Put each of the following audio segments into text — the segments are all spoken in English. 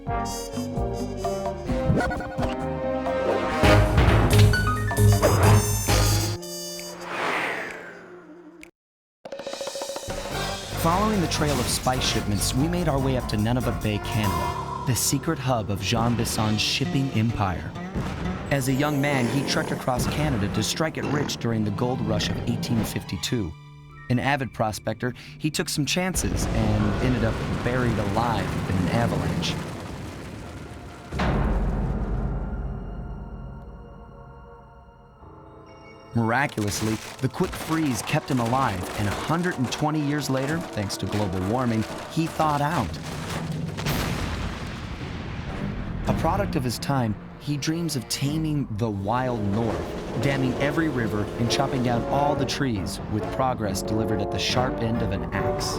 Following the trail of spice shipments, we made our way up to Nunavut Bay, Canada, the secret hub of Jean Bisson's shipping empire. As a young man, he trekked across Canada to strike it rich during the gold rush of 1852. An avid prospector, he took some chances and ended up buried alive in an avalanche. Miraculously, the quick freeze kept him alive, and 120 years later, thanks to global warming, he thawed out. A product of his time, he dreams of taming the wild north, damming every river and chopping down all the trees, with progress delivered at the sharp end of an axe.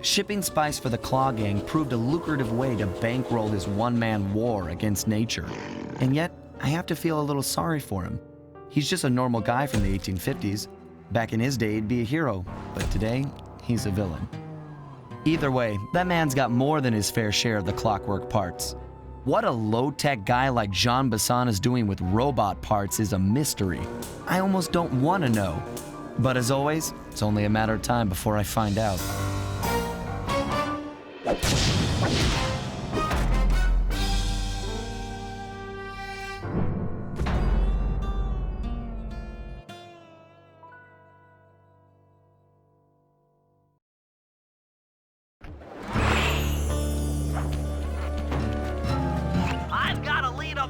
Shipping spice for the Claw Gang proved a lucrative way to bankroll his one-man war against nature. And yet, I have to feel a little sorry for him. He's just a normal guy from the 1850s. Back in his day, he'd be a hero, but today, he's a villain. Either way, that man's got more than his fair share of the clockwork parts. What a low-tech guy like Jean Bisson is doing with robot parts is a mystery. I almost don't want to know. But as always, it's only a matter of time before I find out.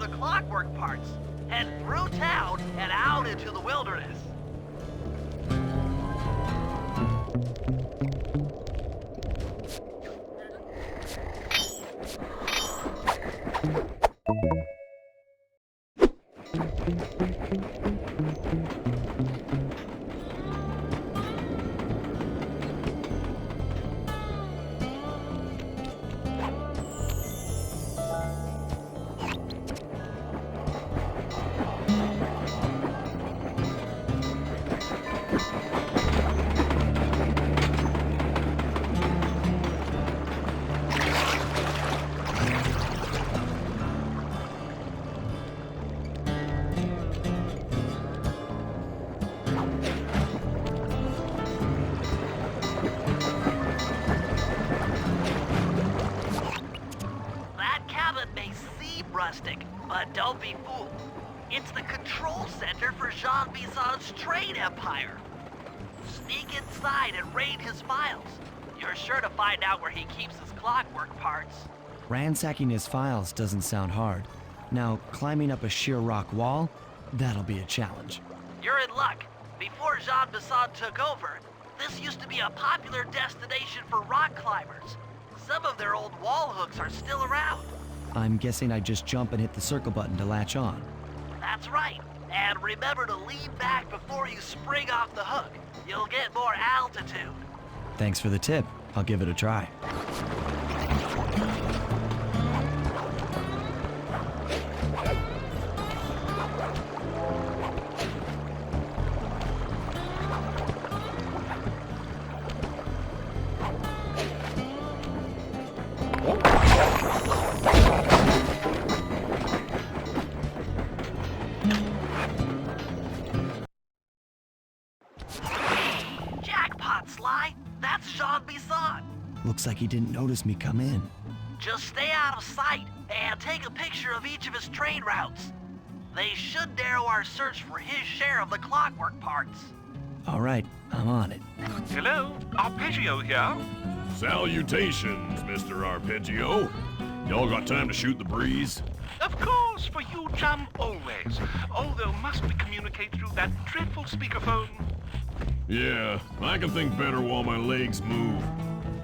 The clockwork parts. Head through town and out into the wilderness. Rustic, but don't be fooled. It's the control center for Jean Bisson's trade empire. Sneak inside and raid his files. You're sure to find out where he keeps his clockwork parts. Ransacking his files doesn't sound hard. Now, climbing up a sheer rock wall, that'll be a challenge. You're in luck. Before Jean Bisson took over, this used to be a popular destination for rock climbers. Some of their old wall hooks are still around. I'm guessing I just jump and hit the circle button to latch on. That's right. And remember to lean back before you spring off the hook. You'll get more altitude. Thanks for the tip. I'll give it a try. Sly, that's Jean Bisson. Looks like he didn't notice me come in. Just stay out of sight and take a picture of each of his trade routes. They should narrow our search for his share of the clockwork parts. All right, I'm on it. Hello, Arpeggio here. Salutations, Mr. Arpeggio. Y'all got time to shoot the breeze? Of course, for you, chum, always. Although must we communicate through that dreadful speakerphone? Yeah, I can think better while my legs move.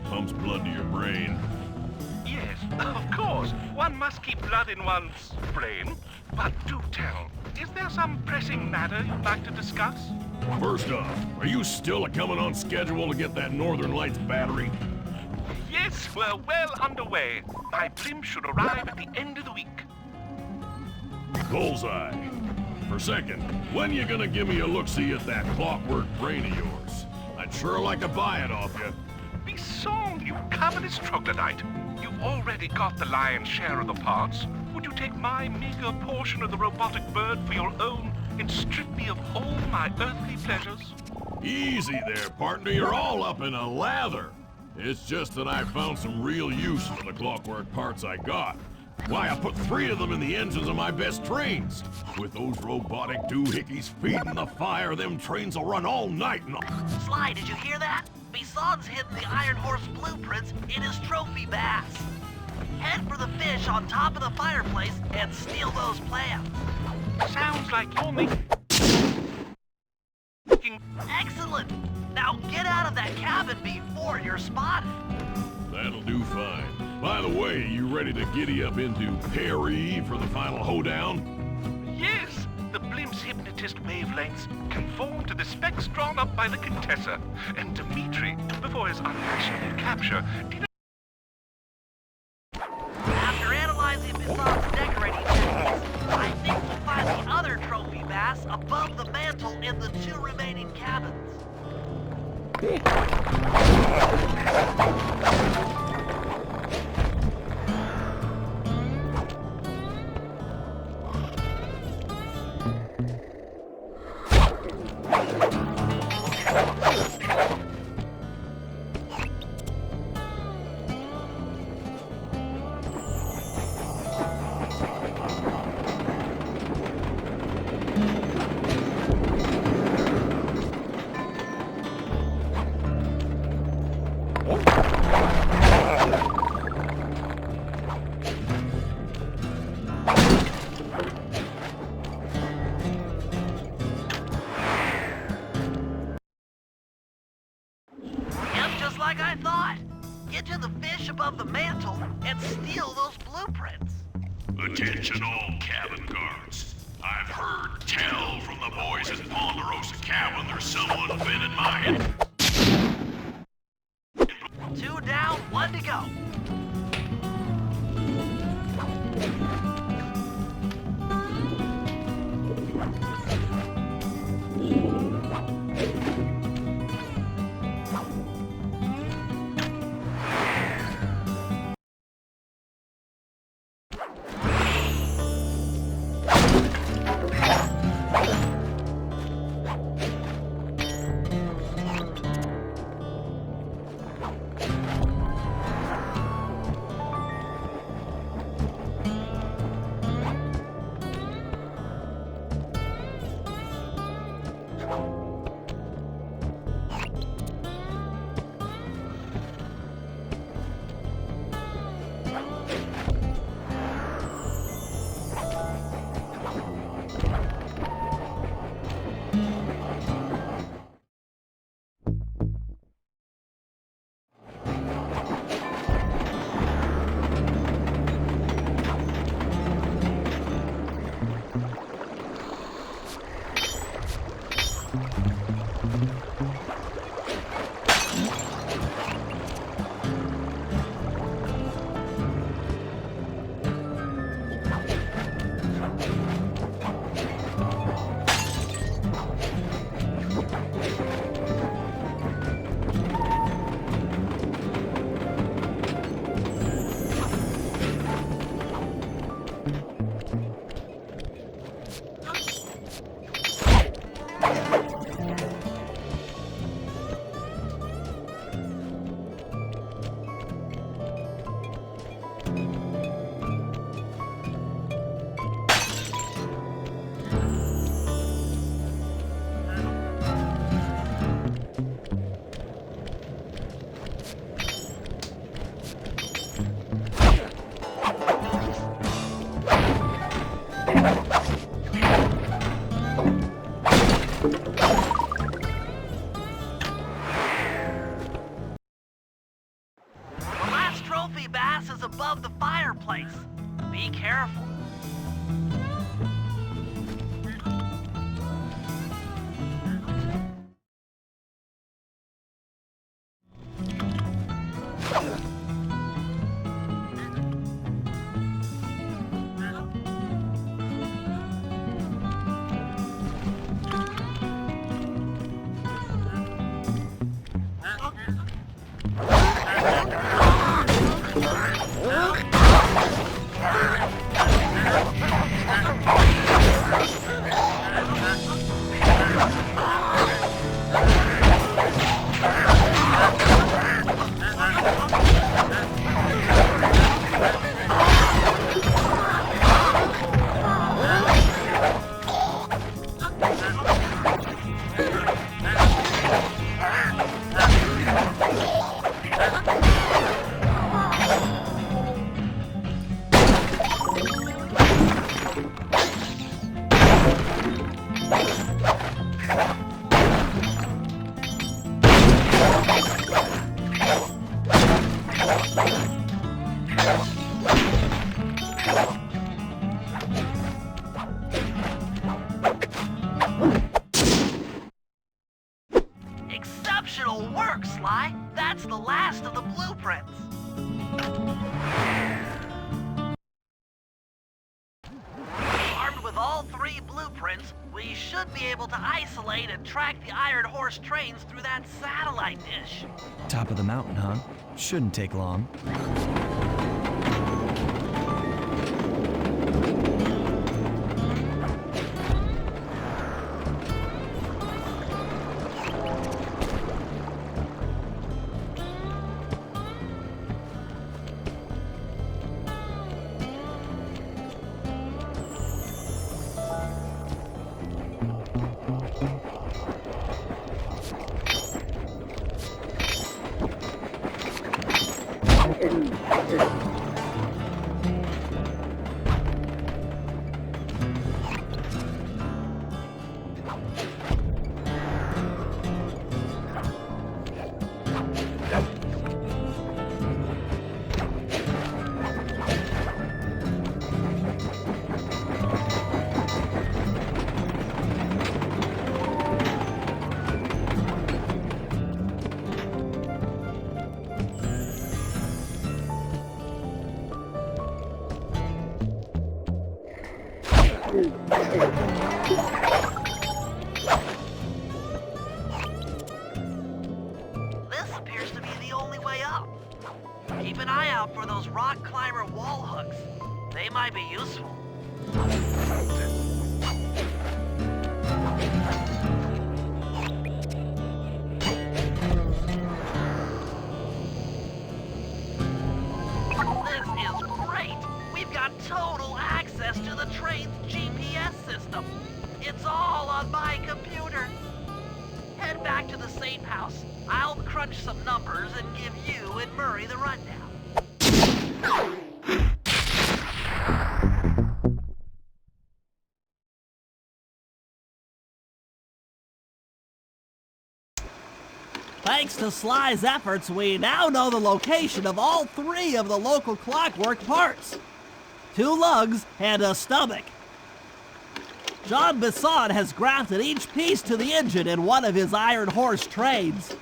Pumps blood to your brain. Yes, of course. One must keep blood in one's brain. But do tell, is there some pressing matter you'd like to discuss? First off, are you still coming on schedule to get that Northern Lights battery? Yes, we're well underway. My blimp should arrive at the end of the week. Bullseye. For second, when you gonna give me a look-see at that clockwork brain of yours? I'd sure like to buy it off you. Be song, you Cavernous troglodyte, you've already got the lion's share of the parts. Would you take my meager portion of the robotic bird for your own and strip me of all my earthly pleasures? Easy there, partner. You're all up in a lather. It's just that I found some real use for the clockwork parts I got. Why, I put 3 of them in the engines of my best trains. With those robotic doohickeys feeding the fire, them trains will run all night and... Sly, did you hear that? Bison's hidden the Iron Horse blueprints in his trophy bass. Head for the fish on top of the fireplace and steal those plans. Sounds like you're making... Excellent! Now get out of that cabin before you're spotted. That'll do fine. By the way, you ready to giddy up into Perry for the final hoedown? Yes, the blimp's hypnotist wavelengths conform to the specs drawn up by the Contessa, and Dmitri, before his unfashionable capture, did... After analyzing Bison's decorating techniques, I think we'll find the other trophy bass above the mantle in the 2 remaining cabins. Like I thought. Get to the fish above the mantle and steal those blueprints. Attention all cabin guards. I've heard tell from the boys at Ponderosa Cabin there's someone been in my head. 2 down, 1 to go. above the fireplace. Be careful. Exceptional work, Sly! That's the last of the blueprints. Armed with all 3 blueprints, we should be able to isolate and track the Iron Horse trains through that satellite dish. Top of the mountain, huh? Shouldn't take long. This appears to be the only way up. Keep an eye out for those rock climber wall hooks. They might be useful. This is great! We've got total access to the train's GPS system. It's all on my computer. Head back to the safe house. I'll crunch some numbers and give you and Murray the rundown. Thanks to Sly's efforts, we now know the location of all 3 of the local clockwork parts. 2 lugs and a stomach. John Bisson has grafted each piece to the engine in one of his Iron Horse trains.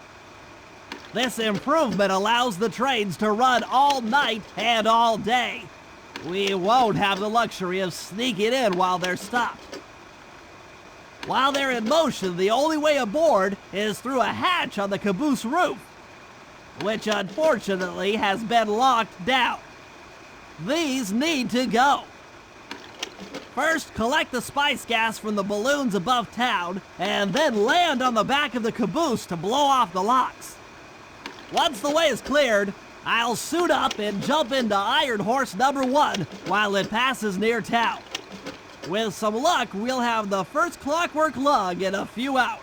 This improvement allows the trains to run all night and all day. We won't have the luxury of sneaking in while they're stopped. While they're in motion, the only way aboard is through a hatch on the caboose roof, which unfortunately has been locked down. These need to go. First, collect the spice gas from the balloons above town, and then land on the back of the caboose to blow off the locks. Once the way is cleared, I'll suit up and jump into Iron Horse number 1 while it passes near town. With some luck, we'll have the first clockwork lug in a few hours.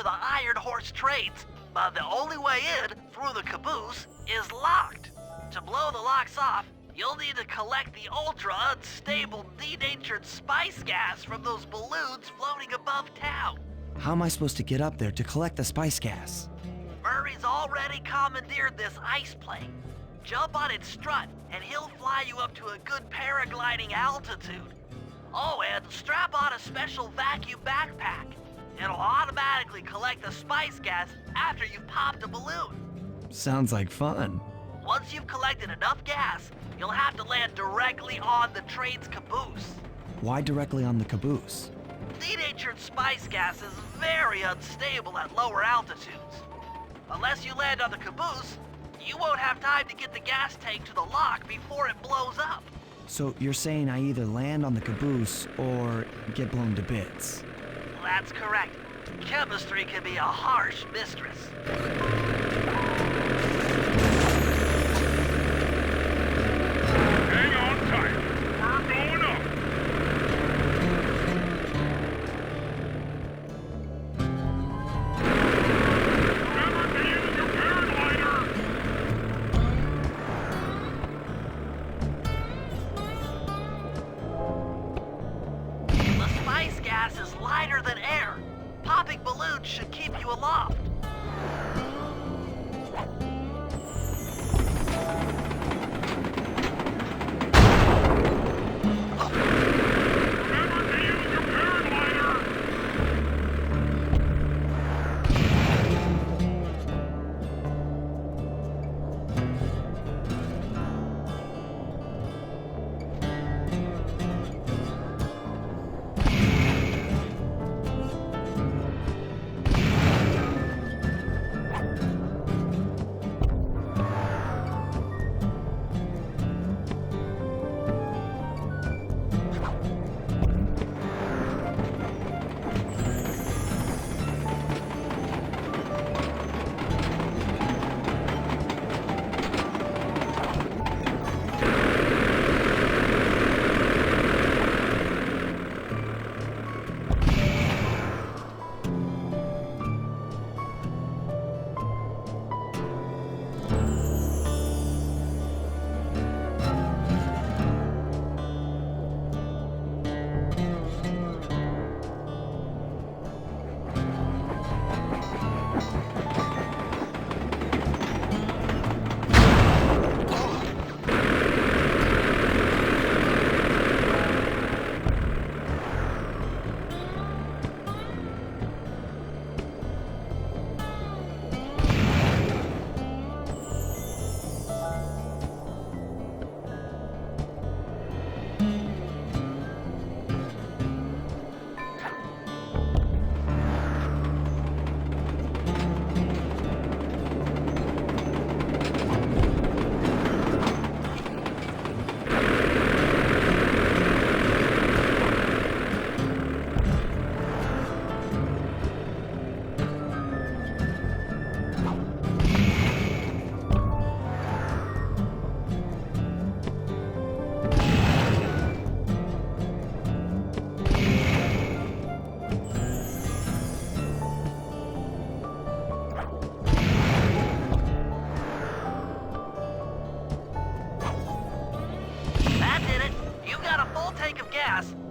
the Iron Horse trades, but the only way in, through the caboose, is locked. To blow the locks off, you'll need to collect the ultra-unstable, denatured spice gas from those balloons floating above town. How am I supposed to get up there to collect the spice gas? Murray's already commandeered this ice plane. Jump on its strut, and he'll fly you up to a good paragliding altitude. Oh, and strap on a special vacuum backpack. It'll automatically collect the spice gas after you've popped a balloon. Sounds like fun. Once you've collected enough gas, you'll have to land directly on the train's caboose. Why directly on the caboose? Denatured spice gas is very unstable at lower altitudes. Unless you land on the caboose, you won't have time to get the gas tank to the lock before it blows up. So you're saying I either land on the caboose or get blown to bits? That's correct. Chemistry can be a harsh mistress. Hang on tight. We're going up. Remember to use your paraglider. The spice gas is lighter than air. Popping balloons should keep you aloft. Remember to use your paraglider.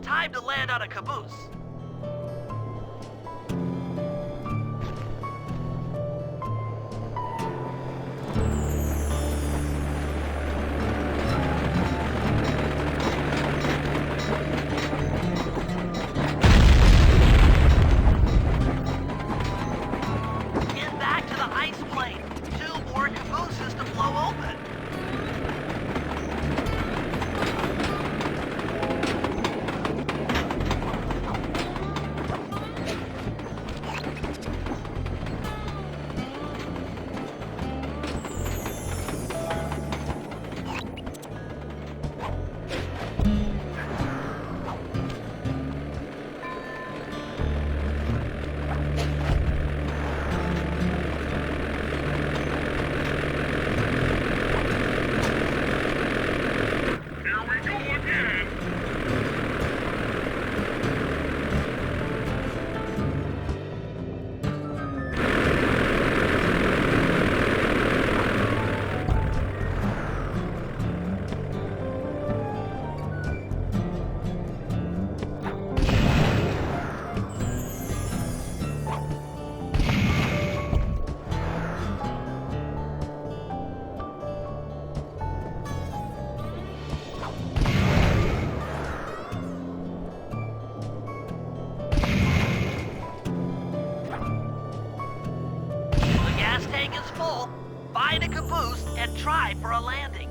Time to land on a caboose. Get back to the ice plane. 2 more cabooses to blow open. caboose and try for a landing.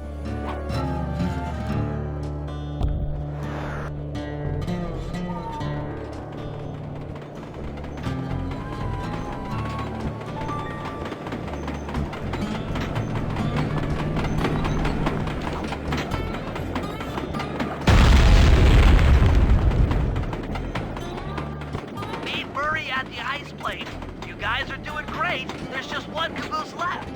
Meet Murray at the ice plate. You guys are doing great. There's just one caboose left.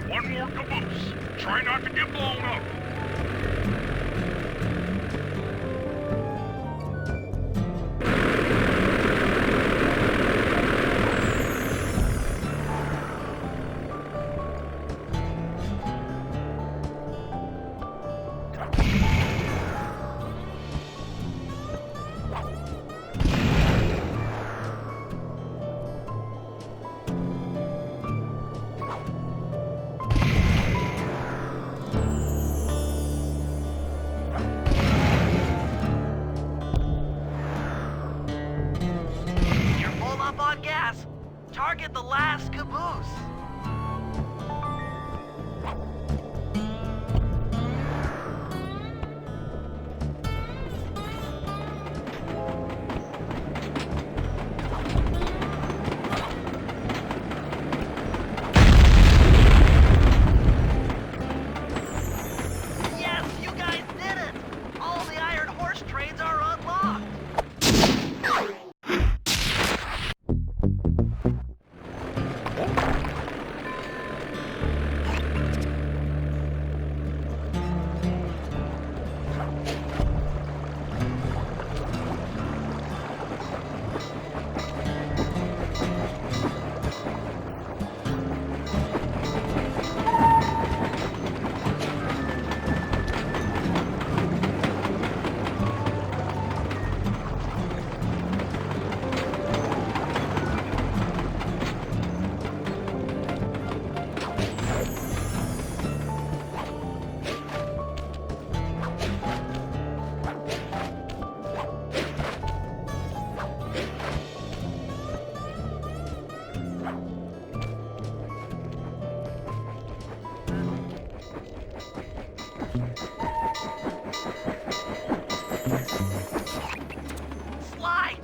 One more caboose. Try not to get blown up. You're full up on gas. Target the last caboose. Yes, you guys did it! All the iron horse trains are unlocked! Sly,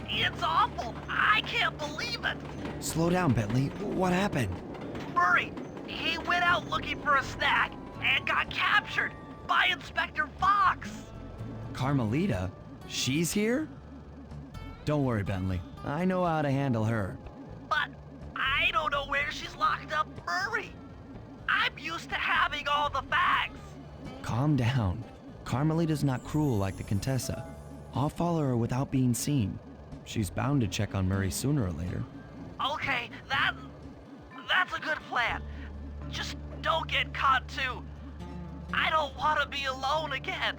it's awful. I can't believe it. Slow down, Bentley. What happened? Murray, he went out looking for a snack and got captured by Inspector Fox. Carmelita? She's here? Don't worry, Bentley. I know how to handle her. But I don't know where she's locked up Murray. I'm used to having all the facts. Calm down. Carmelita's not cruel like the Contessa. I'll follow her without being seen. She's bound to check on Murray sooner or later. Okay, that's a good plan. Just don't get caught too. I don't want to be alone again.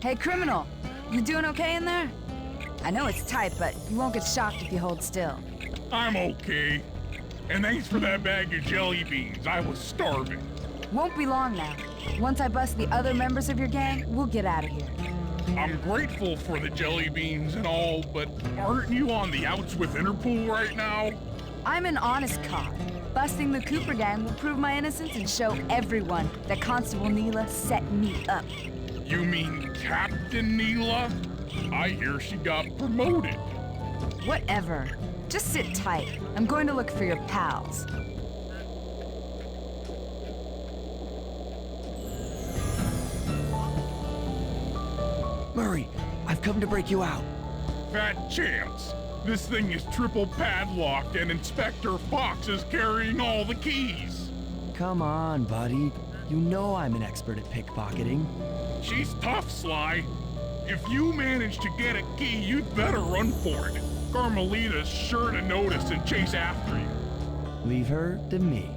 Hey, criminal. You doing okay in there? I know it's tight, but you won't get shocked if you hold still. I'm okay. And thanks for that bag of jelly beans. I was starving. Won't be long now. Once I bust the other members of your gang, we'll get out of here. I'm grateful for the jelly beans and all, but aren't you on the outs with Interpol right now? I'm an honest cop. Busting the Cooper gang will prove my innocence and show everyone that Constable Neela set me up. You mean Captain Neela? I hear she got promoted. Whatever. Just sit tight. I'm going to look for your pals. Murray, I've come to break you out. Fat chance. This thing is triple padlocked and Inspector Fox is carrying all the keys. Come on, buddy. You know I'm an expert at pickpocketing. She's tough, Sly. If you manage to get a key, you'd better run for it. Carmelita's sure to notice and chase after you. Leave her to me.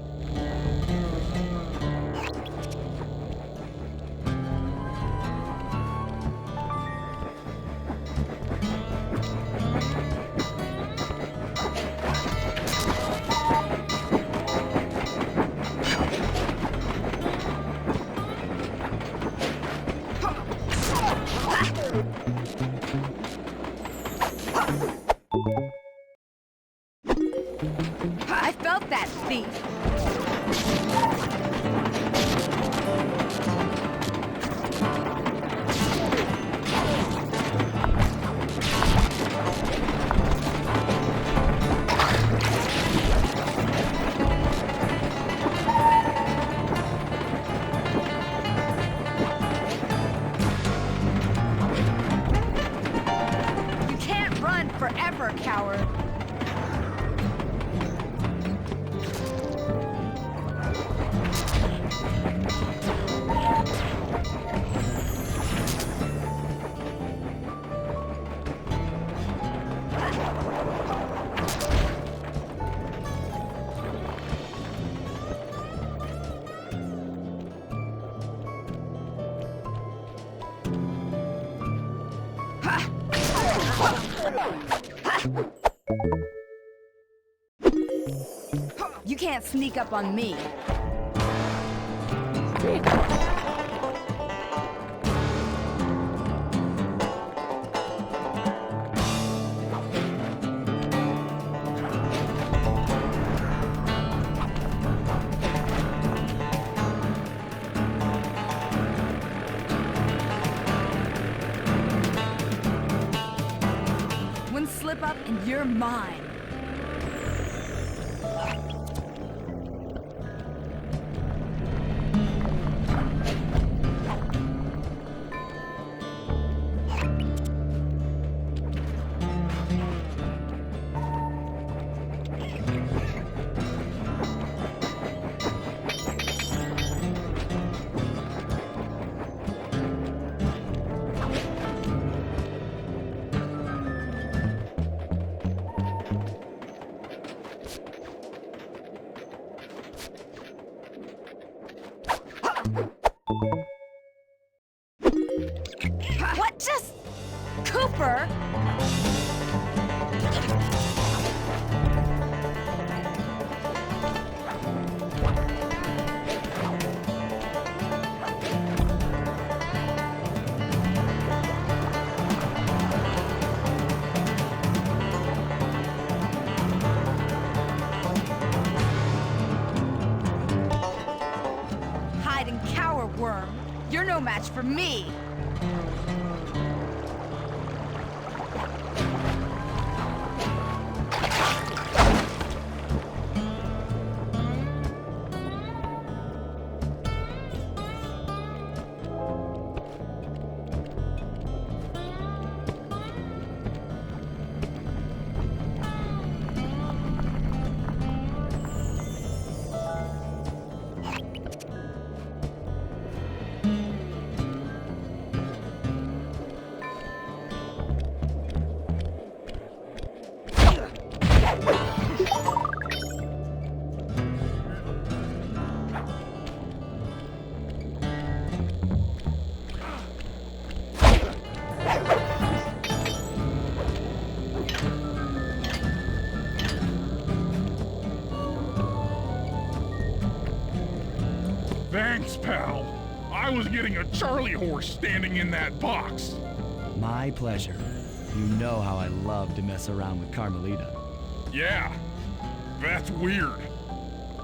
I felt that, thief. You can't run forever, coward. You can't sneak up on me. One slip up and you're mine. What just... Cooper? Hide and cower, worm. You're no match for me. Thanks, pal. I was getting a Charlie horse standing in that box. My pleasure. You know how I love to mess around with Carmelita. Yeah, that's weird.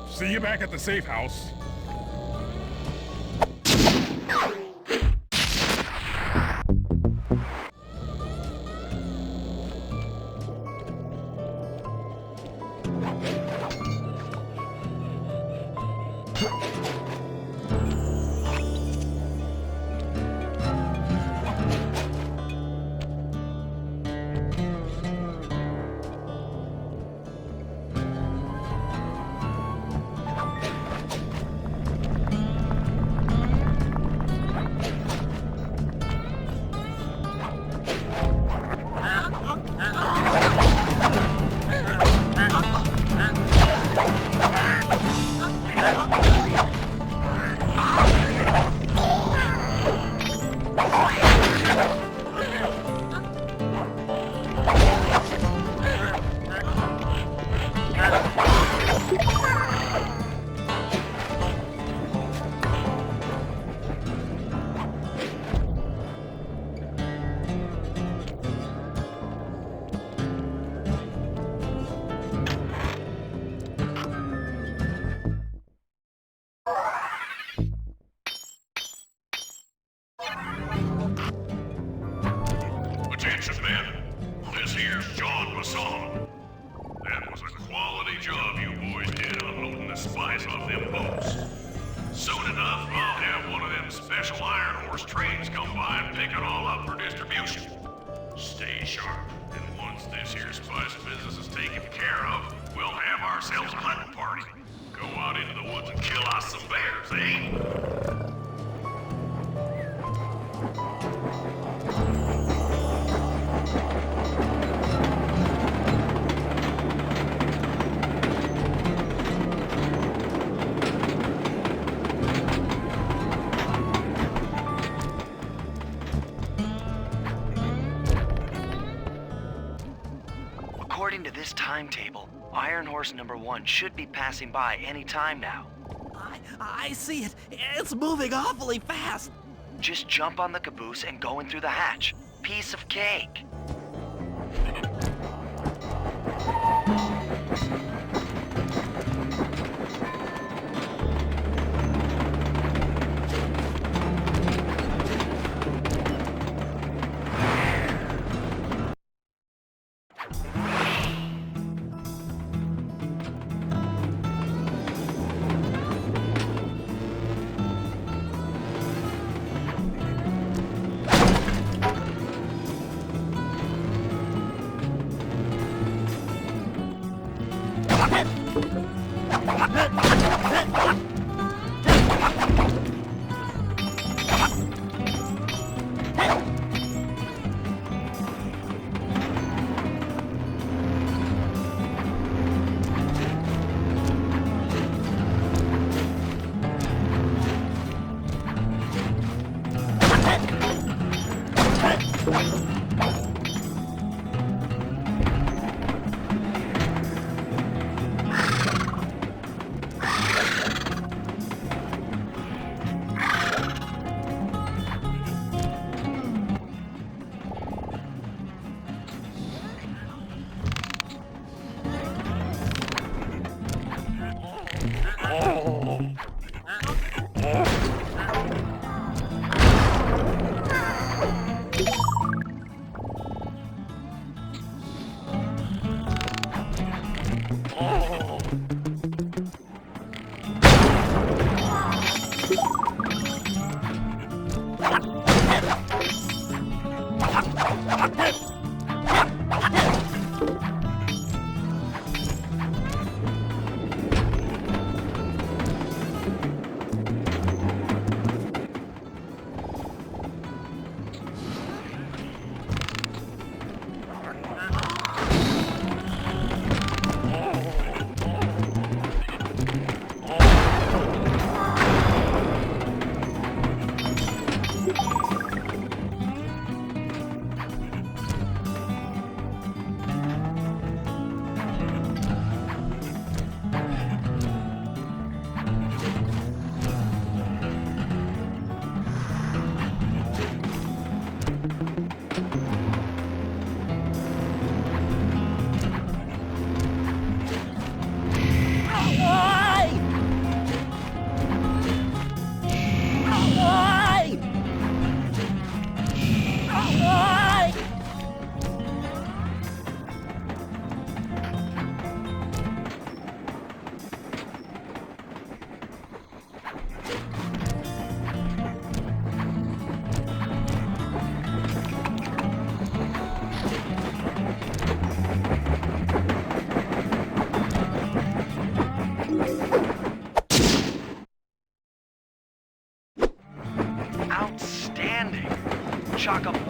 See you back at the safe house. Attention, men. This here's John Masson. That was a quality job you boys did unloading the spice off them boats. Soon enough, I'll have one of them special Iron Horse trains come by and pick it all up for distribution. Stay sharp, and once this here spice business is taken care of, we'll have ourselves a hunting party. Go out into the woods and kill us some bears, eh? According to this timetable, Iron Horse number 1 should be passing by any time now. I see it. It's moving awfully fast. Just jump on the caboose and go in through the hatch. Piece of cake.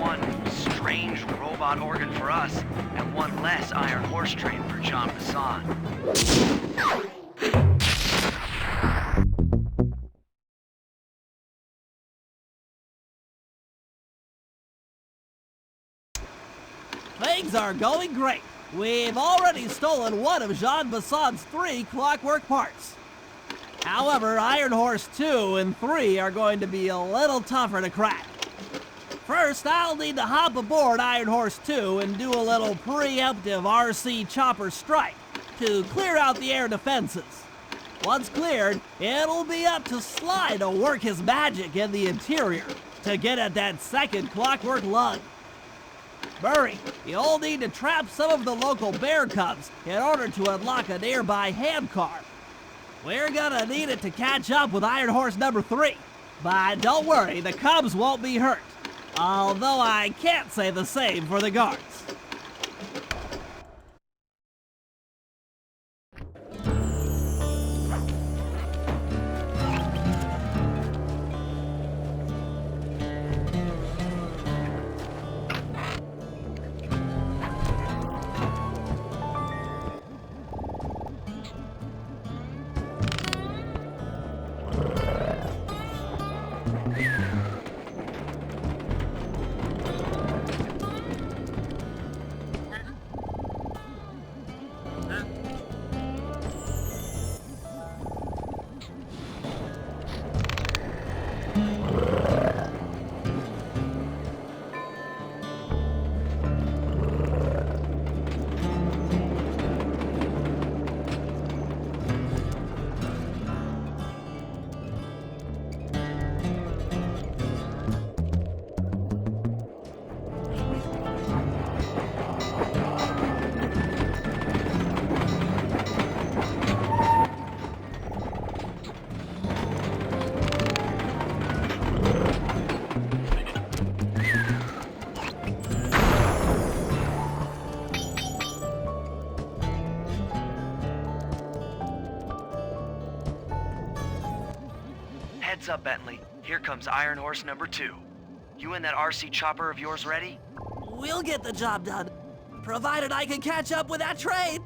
one strange robot organ for us, and one less Iron Horse train for Jean Bisson. Things are going great. We've already stolen one of Jean Bisson's 3 clockwork parts. However, Iron Horse 2 and 3 are going to be a little tougher to crack. First, I'll need to hop aboard Iron Horse 2 and do a little preemptive RC chopper strike to clear out the air defenses. Once cleared, it'll be up to Sly to work his magic in the interior to get at that second clockwork lug. Murray, you'll need to trap some of the local bear cubs in order to unlock a nearby hand car. We're gonna need it to catch up with Iron Horse number 3. But don't worry, the cubs won't be hurt. Although I can't say the same for the guards. Heads up, Bentley. Here comes Iron Horse number 2. You and that RC chopper of yours ready? We'll get the job done, provided I can catch up with that train.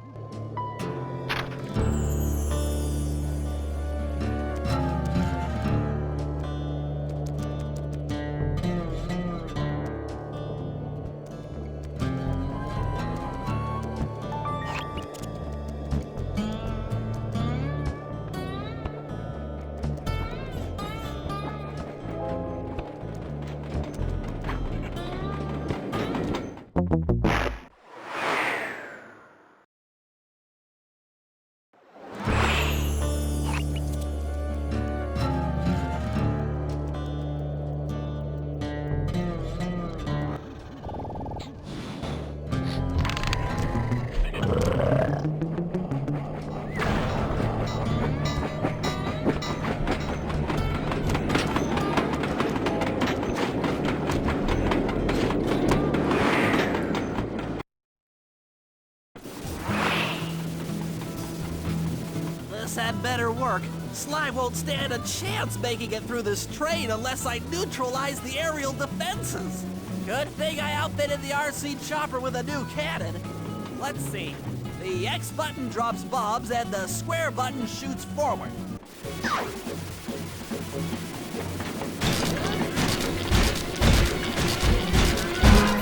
This had better work. Sly won't stand a chance making it through this train unless I neutralize the aerial defenses. Good thing I outfitted the RC chopper with a new cannon. Let's see. The X button drops bombs and the square button shoots forward.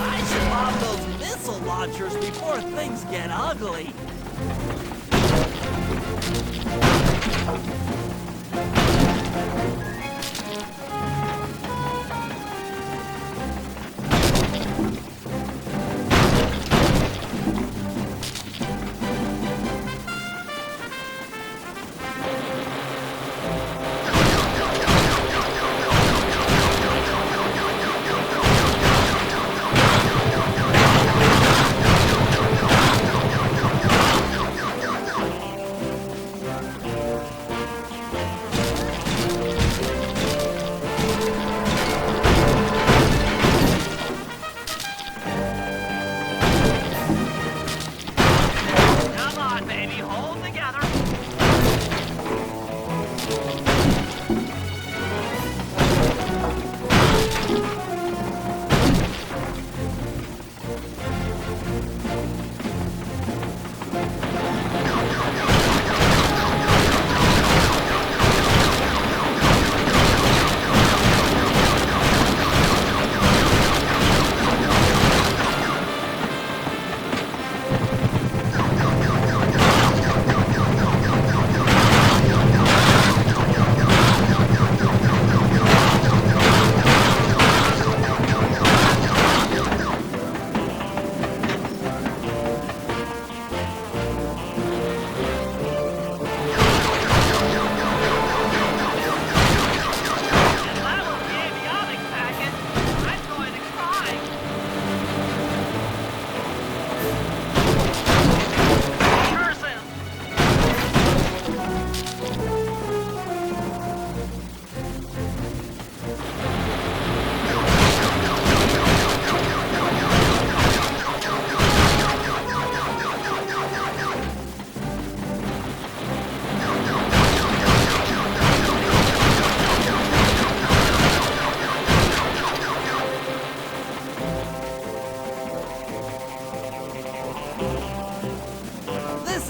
I should bomb those missile launchers before things get ugly.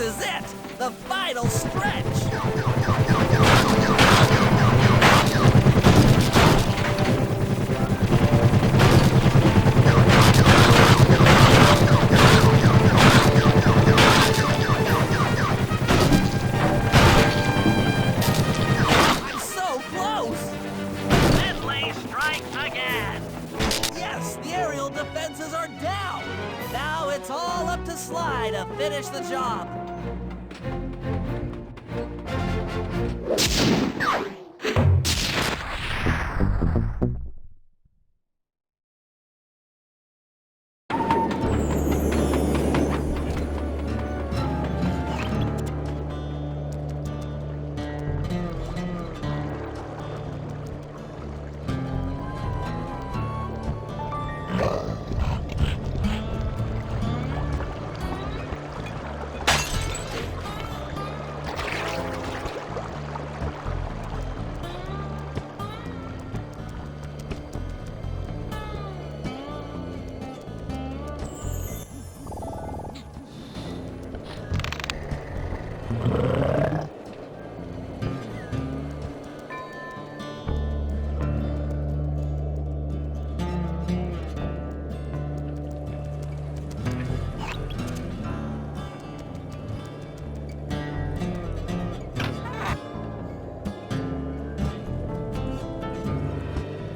is it! The final stretch! I'm so close! Finley strikes again. Yes, the aerial defenses are down! Now it's all up to Sly to finish the job.